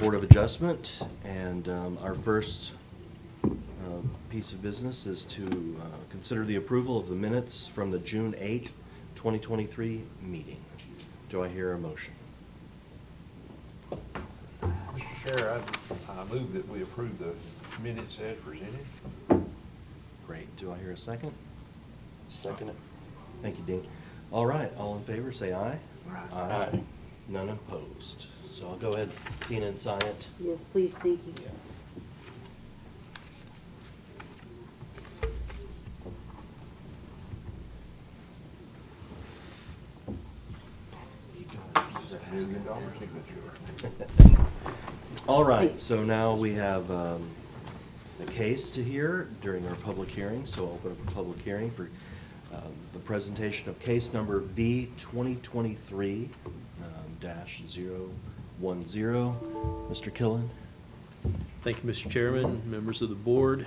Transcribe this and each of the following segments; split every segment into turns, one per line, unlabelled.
Board of Adjustment, and our first piece of business is to consider the approval of the minutes from the June 8, 2023 meeting. Do I hear a motion?
Mr. Chair, I move that we approve the minutes as presented.
Great. Do I hear a second?
Second it.
Thank you, Dean. All right, all in favor, say aye.
Aye.
Aye.
None opposed. So I'll go ahead, Tina, and sign it.
Yes, please, thank you.
$1 million signature.
All right, so now we have a case to hear during our public hearing, so I'll open up a public hearing for the presentation of case number V 2023-010. Mr. Killen.
Thank you, Mr. Chairman, members of the board.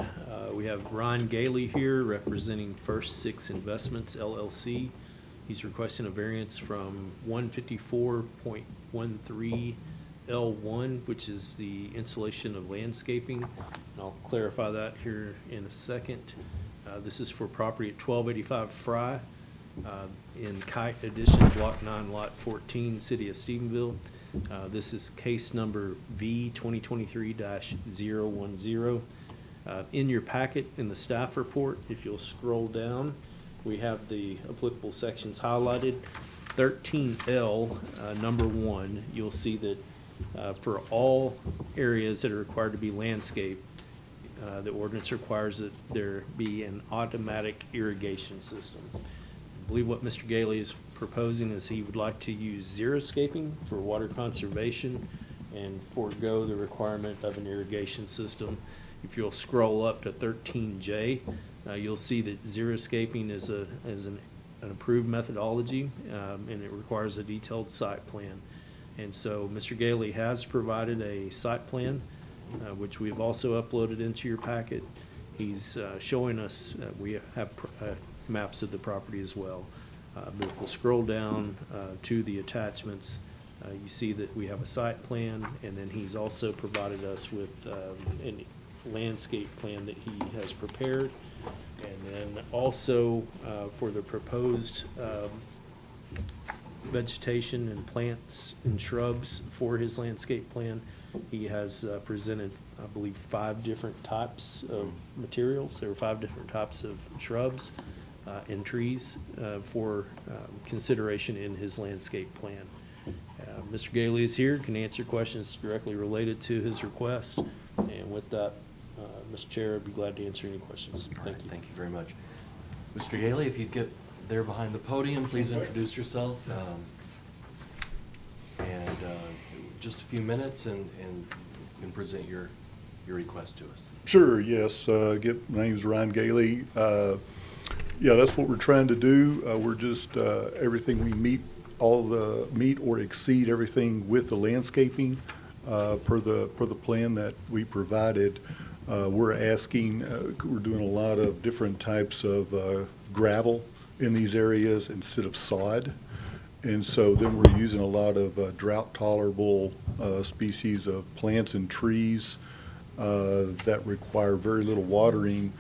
We have Ron Gailey here representing First Six Investments, LLC. He's requesting a variance from 154.13 L1, which is the installation of landscaping. And I'll clarify that here in a second. This is for property at 1285 Fry in Kite Edition, Block 9, Lot 14, City of Stephenville. This is case number V 2023-010. In your packet in the staff report, if you'll scroll down, we have the applicable sections highlighted. 13L, number 1, you'll see that for all areas that are required to be landscaped, the ordinance requires that there be an automatic irrigation system. I believe what Mr. Gailey is proposing is he would like to use xeriscaping for water conservation and forego the requirement of an irrigation system. If you'll scroll up to 13J, you'll see that xeriscaping is an approved methodology, and it requires a detailed site plan. And so Mr. Gailey has provided a site plan, which we've also uploaded into your packet. He's showing us, we have maps of the property as well. But if we'll scroll down to the attachments, you see that we have a site plan, and then he's also provided us with a landscape plan that he has prepared. And then also for the proposed vegetation and plants and shrubs for his landscape plan, he has presented, I believe, 5 different types of materials. There are 5 different types of shrubs and trees for consideration in his landscape plan. Mr. Gailey is here, can answer questions directly related to his request. And with that, Mr. Chair, I'd be glad to answer any questions. Thank you.
Thank you very much. Mr. Gailey, if you'd get there behind the podium, please introduce yourself. And just a few minutes, and you can present your request to us.
Sure, yes. My name's Ron Gailey. Yeah, that's what we're trying to do. We're just, everything we meet or exceed everything with the landscaping per the plan that we provided. We're asking, we're doing a lot of different types of gravel in these areas instead of sod. And so then we're using a lot of drought tolerable species of plants and trees that require very little watering.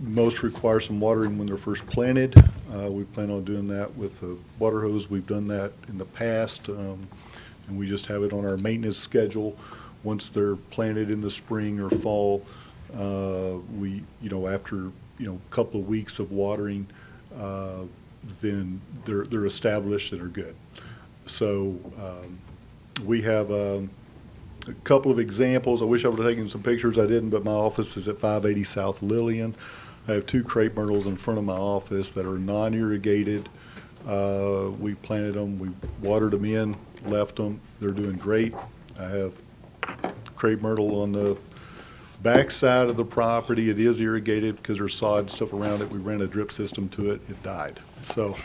Most require some watering when they're first planted. We plan on doing that with a water hose. We've done that in the past, and we just have it on our maintenance schedule. Once they're planted in the spring or fall, we, after, a couple of weeks of watering, then they're established and are good. So we have a couple of examples. I wish I would have taken some pictures. I didn't, but my office is at 580 South Lillian. I have 2 crepe myrtles in front of my office that are non-irrigated. We planted them, we watered them in, left them. They're doing great. I have crepe myrtle on the back side of the property. It is irrigated because there's sod and stuff around it. We ran a drip system to it. It died. So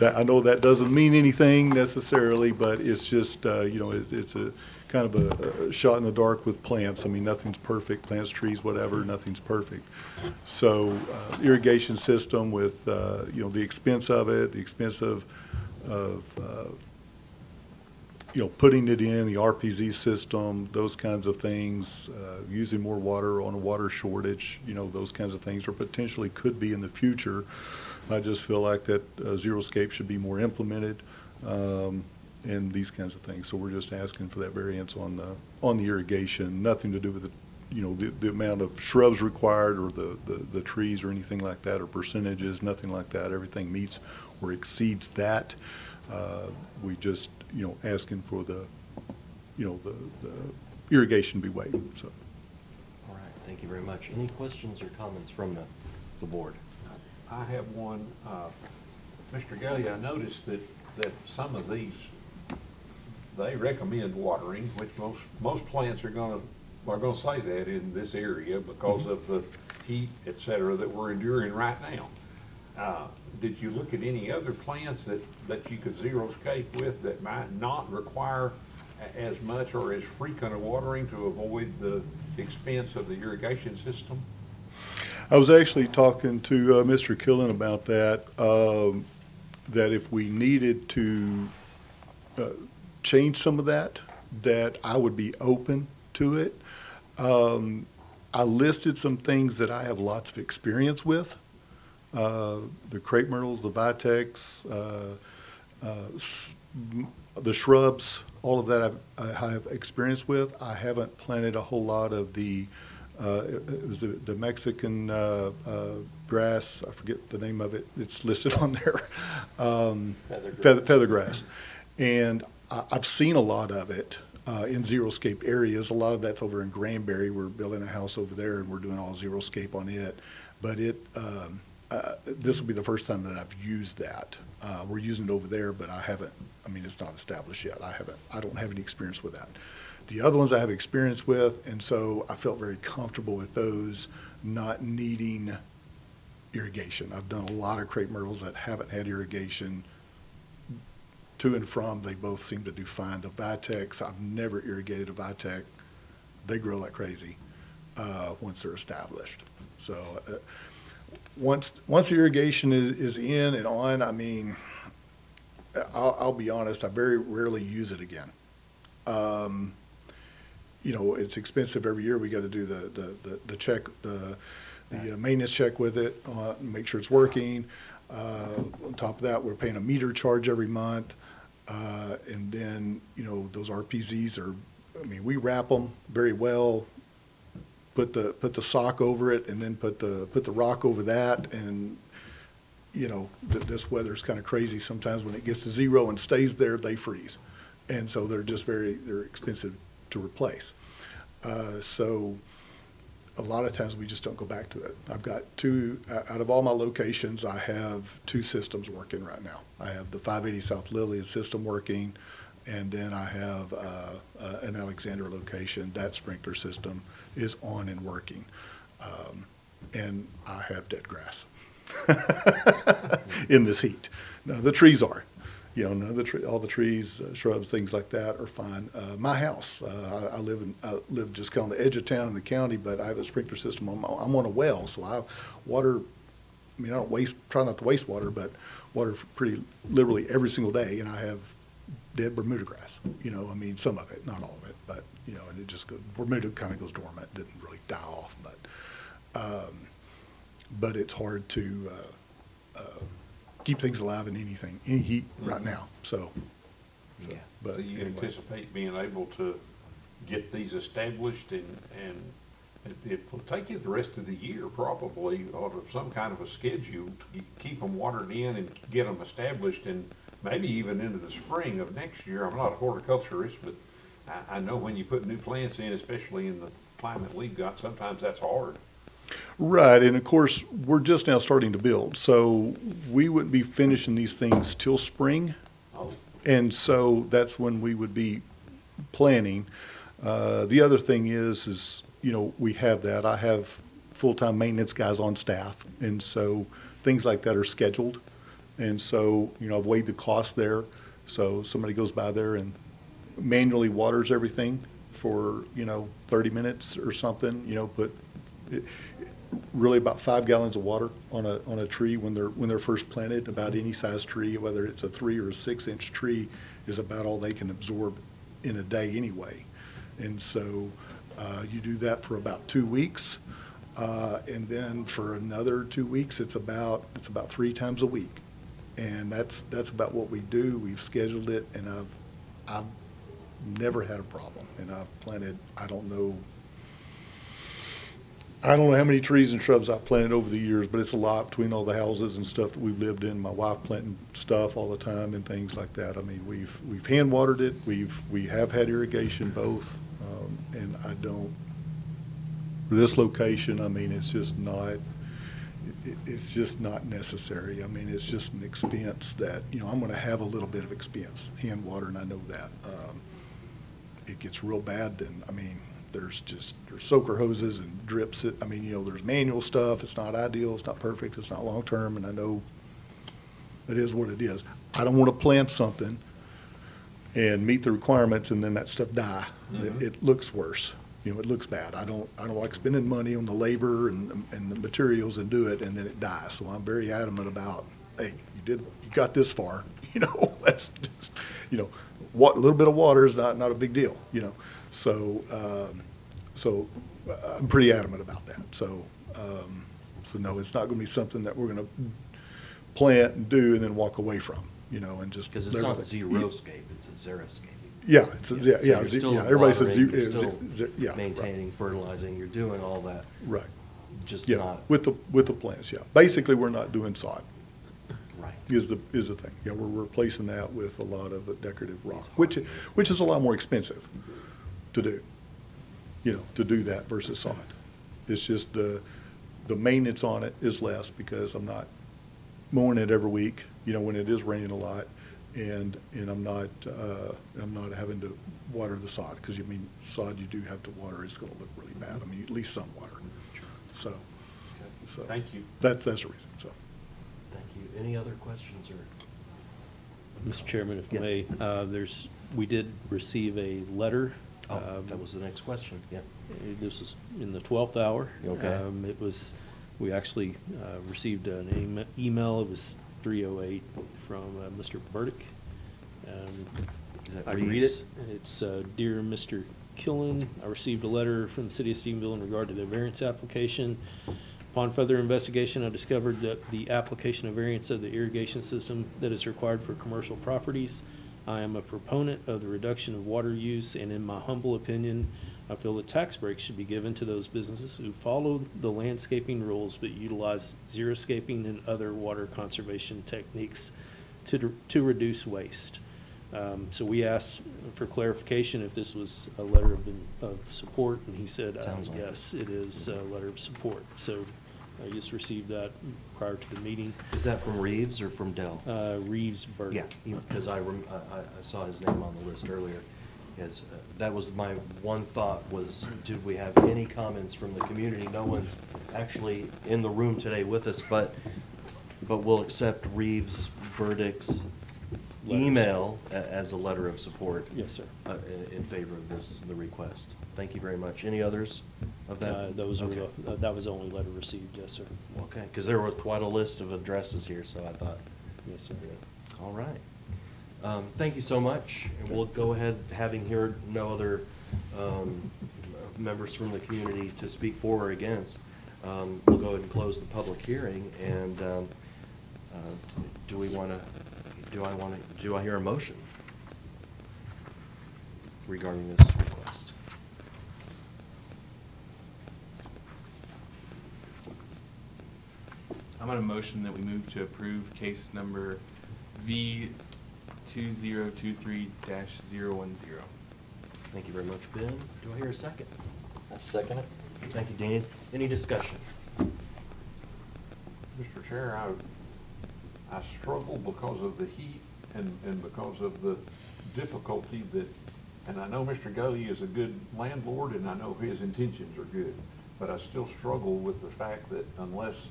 I know that doesn't mean anything necessarily, but it's just, it's a kind of a shot in the dark with plants. I mean, nothing's perfect. Plants, trees, whatever, nothing's perfect. So irrigation system with, the expense of it, the expense of putting it in the RPZ system, those kinds of things, using more water on a water shortage, those kinds of things, or potentially could be in the future. I just feel like that Zeroscape should be more implemented, and these kinds of things. So we're just asking for that variance on the irrigation, nothing to do with the amount of shrubs required or the trees or anything like that, or percentages, nothing like that. Everything meets or exceeds that. We just, asking for the irrigation be waived, so.
All right, thank you very much. Any questions or comments from the board?
I have one. Mr. Gully, I noticed that some of these, they recommend watering, which most plants are gonna say that in this area because of the heat, et cetera, that we're enduring right now. Did you look at any other plants that you could Zeroscape with that might not require as much or as frequent a watering to avoid the expense of the irrigation system?
I was actually talking to Mr. Killen about that, that if we needed to change some of that I would be open to it. I listed some things that I have lots of experience with. The crepe myrtles, the vitex, the shrubs, all of that I have experience with. I haven't planted a whole lot of the Mexican grass. I forget the name of it. It's listed on there. Feathergrass. And I've seen a lot of it in Zeroscape areas. A lot of that's over in Granbury. We're building a house over there, and we're doing all Zeroscape on it. But this will be the first time that I've used that. We're using it over there, but I haven't. I mean, it's not established yet. I don't have any experience with that. The other ones I have experience with, and so I felt very comfortable with those not needing irrigation. I've done a lot of crepe myrtles that haven't had irrigation. To and from, they both seem to do fine. The vitex, I've never irrigated a vitex. They grow like crazy once they're established. So once the irrigation is in and on, I mean, I'll be honest, I very rarely use it again. It's expensive every year. We got to do the check, the maintenance check with it, make sure it's working. On top of that, we're paying a meter charge every month. And then, those RPZs are, we wrap them very well, put the sock over it, and then put the rock over that. And, this weather's kind of crazy. Sometimes when it gets to 0 and stays there, they freeze. And so they're expensive to replace. So a lot of times we just don't go back to it. I've got out of all my locations, I have 2 systems working right now. I have the 580 South Lillian system working, and then I have an Alexander location. That sprinkler system is on and working. And I have dead grass in this heat. None of the trees are. None of all the trees, shrubs, things like that are fine. My house, I live just kind of on the edge of town in the county, but I have a sprinkler system. I'm on a well, so I water. I don't try not to waste water, but water pretty liberally every single day. And I have dead Bermuda grass. Some of it, not all of it, but and it just goes. Bermuda kind of goes dormant, didn't really die off, but it's hard to keep things alive in any heat right now. So but
Do you
anyway.
anticipate being able to get these established and it will take you the rest of the year probably, or some kind of a schedule to keep them watered in and get them established, and maybe even into the spring of next year. I'm not a horticulturist, but I know when you put new plants in, especially in the climate we've got, sometimes that's hard.
Right, and of course, we're just now starting to build, so we wouldn't be finishing these things till spring,
Oh,
and so that's when we would be planning. The other thing is we have that. I have full-time maintenance guys on staff, and so things like that are scheduled, and so, I've weighed the cost there, so somebody goes by there and manually waters everything for, 30 minutes or something, put really about 5 gallons of water on a tree when they're first planted, about any size tree, whether it's a 3 or a 6 inch tree, is about all they can absorb in a day anyway. And so you do that for about 2 weeks. And then for another 2 weeks, it's about 3 times a week. And that's about what we do. We've scheduled it, and I've never had a problem. And I've planted, I don't know how many trees and shrubs I've planted over the years, but it's a lot between all the houses and stuff that we've lived in. My wife planting stuff all the time and things like that. I mean, we've hand watered it. We have had irrigation both, and I don't. For this location, I mean, it's just not necessary. I mean, it's just an expense that, you know, I'm going to have a little bit of expense, hand water, and I know that. It gets real bad, then, I mean, there's soaker hoses and drips. I mean, you know, there's manual stuff. It's not ideal. It's not perfect. It's not long-term, and I know it is what it is. I don't want to plant something and meet the requirements and then that stuff die. It looks worse. You know, it looks bad. I don't like spending money on the labor and the materials and do it, and then it dies. So I'm very adamant about, hey, you got this far, you know, that's just, you know, a little bit of water is not a big deal, you know. So, I'm pretty adamant about that. So no, it's not going to be something that we're going to plant and do and then walk away from, you know, and just.
Because it's not zero-scape, it's a xeriscape.
Yeah,
So you're still
everybody says
watering, you're
zero,
still
yeah.
maintaining, fertilizing, you're doing all that,
Right,
just
yeah,
not,
with the plants, yeah. Basically, we're not doing sod,
right.
is the thing. Yeah, we're replacing that with a lot of decorative rock, which is a lot more expensive to do, you know, to do that versus sod. It's just the maintenance on it is less because I'm not mowing it every week, you know, when it is raining a lot. And I'm not having to water the sod, because, I mean, sod you do have to water, it's gonna look really bad. I mean, at least some water. So
Thank you.
that's the reason, so.
Thank you. Any other questions or?
Mr. Chairman, if I
Yes.
may, we did receive a letter.
Oh, that was the next question, yeah.
This is in the 12th hour.
Okay.
We actually received an email. It was 3:08 from Mr. Burdick.
Is that
I can read
Reeves?
it. It's, Dear Mr. Killen, I received a letter from the city of Stephenville in regard to the variance application. Upon further investigation, I discovered that the application of variance of the irrigation system that is required for commercial properties. I am a proponent of the reduction of water use, and in my humble opinion, I feel that tax breaks should be given to those businesses who follow the landscaping rules but utilize xeriscaping and other water conservation techniques to reduce waste. So we asked for clarification if this was a letter of support, and he said,
Sounds like it.
yes, it is a letter of support. So I just received that prior to the meeting.
Is that from Reeves or from Dell?
Reeves Burdick.
Yeah, because I saw his name on the list earlier. Yes, that was my one thought was, did we have any comments from the community? No one's actually in the room today with us, but we'll accept Reeves Burdick's email as a letter of support.
Yes, sir.
In favor of the request. Thank you very much. Any others of that?
Those were,
Okay.
that was the only letter received, yes, sir.
Okay, because there was quite a list of addresses here, so I thought,
Yes, sir.
all right. Thank you so much, and we'll go ahead, having heard no other members from the community to speak for or against, we'll go ahead and close the public hearing, and do I hear a motion regarding this request?
I'm on a motion that we move to approve case number V2023-010.
Thank you very much, Ben. Do I hear a second?
I second it.
Thank you, Dean. Any discussion?
Mr. Chair, I struggle because of the heat and because of the difficulty that, and I know Mr. Gully is a good landlord and I know his intentions are good, but I still struggle with the fact that unless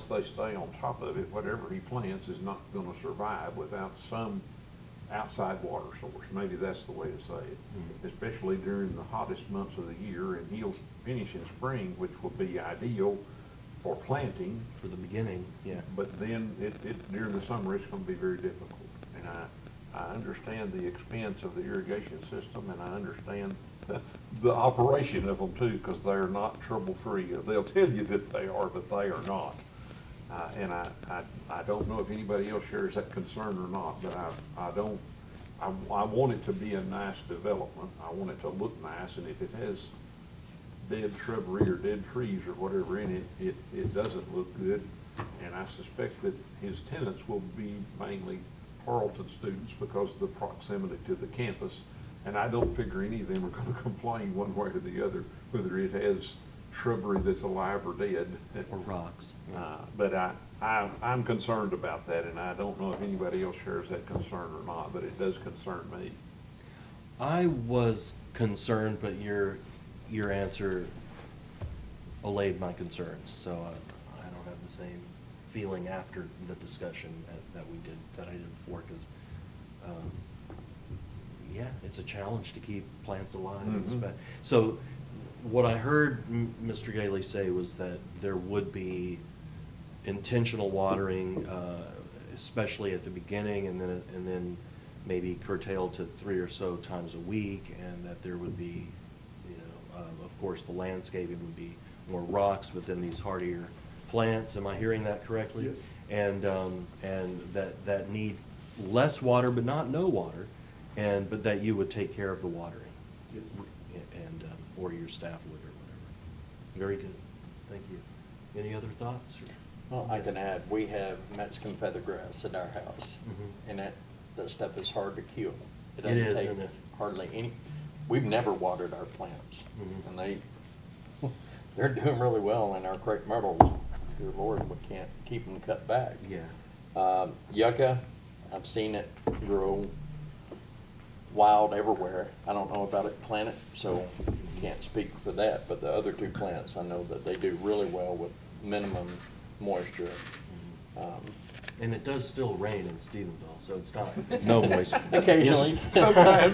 they stay on top of it, whatever he plants is not gonna survive without some outside water source. Maybe that's the way to say it, especially during the hottest months of the year, and he'll finish in spring, which will be ideal for planting.
For the beginning, yeah.
But then during the summer, it's gonna be very difficult. And I understand the expense of the irrigation system, and I understand the operation of them too, because they're not trouble-free. They'll tell you that they are, but they are not. And I don't know if anybody else shares that concern or not, but I want it to be a nice development. I want it to look nice, and if it has dead shrubbery or dead trees or whatever in it, it doesn't look good. And I suspect that his tenants will be mainly Tarleton students because of the proximity to the campus. And I don't figure any of them are gonna complain one way or the other, whether it has shrubbery that's alive or dead.
Or rocks.
But I'm concerned about that, and I don't know if anybody else shares that concern or not, but it does concern me.
I was concerned, but your answer allayed my concerns, so I don't have the same feeling after the discussion that I did before, because, yeah, it's a challenge to keep plants alive.
Mhm.
So what I heard Mr. Gailey say was that there would be intentional watering, especially at the beginning, and then maybe curtailed to 3 or so times a week, and that there would be, of course, the landscaping would be more rocks within these hardier plants. Am I hearing that correctly?
Yes.
And that need less water, but not no water, but that you would take care of the watering.
Yes.
And, or your staff would, or whatever. Very good. Thank you. Any other thoughts?
Well, I can add, we have Mexican feathergrass at our house,
Mhm.
and that stuff is hard to kill.
It
doesn't
is,
take
isn't it?
hardly any, we've never watered our plants,
Mhm.
and they're doing really well, and our crepe myrtles, good Lord, we can't keep them cut back.
Yeah.
Yucca, I've seen it grow wild everywhere. I don't know about it planted, so can't speak for that, but the other two plants, I know that they do really well with minimum moisture.
And it does still rain in Stephenville, so it's not no moisture.
Occasionally.
Sometimes.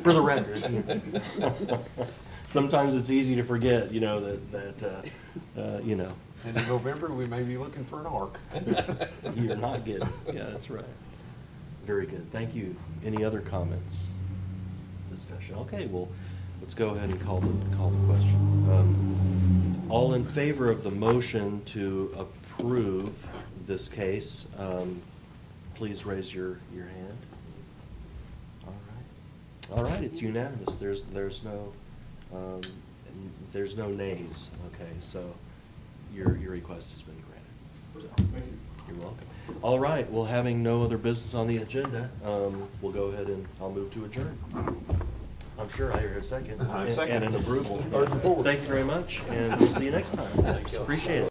For the record. Sometimes it's easy to forget, that
And in November, we may be looking for an ark.
you're not getting, yeah, that's right. Very good, thank you. Any other comments? Discussion, okay, well, let's go ahead and call the question. All in favor of the motion to approve this case, please raise your hand. All right, it's unanimous. There's no nays. Okay, so your request has been granted. So,
Thank you.
you're welcome. All right, well, having no other business on the agenda, we'll go ahead and I'll move to adjourn. I'm sure I hear a second.
Second.
And an approval.
Third and fourth.
Thank you very much, and we'll see you next time. Appreciate it.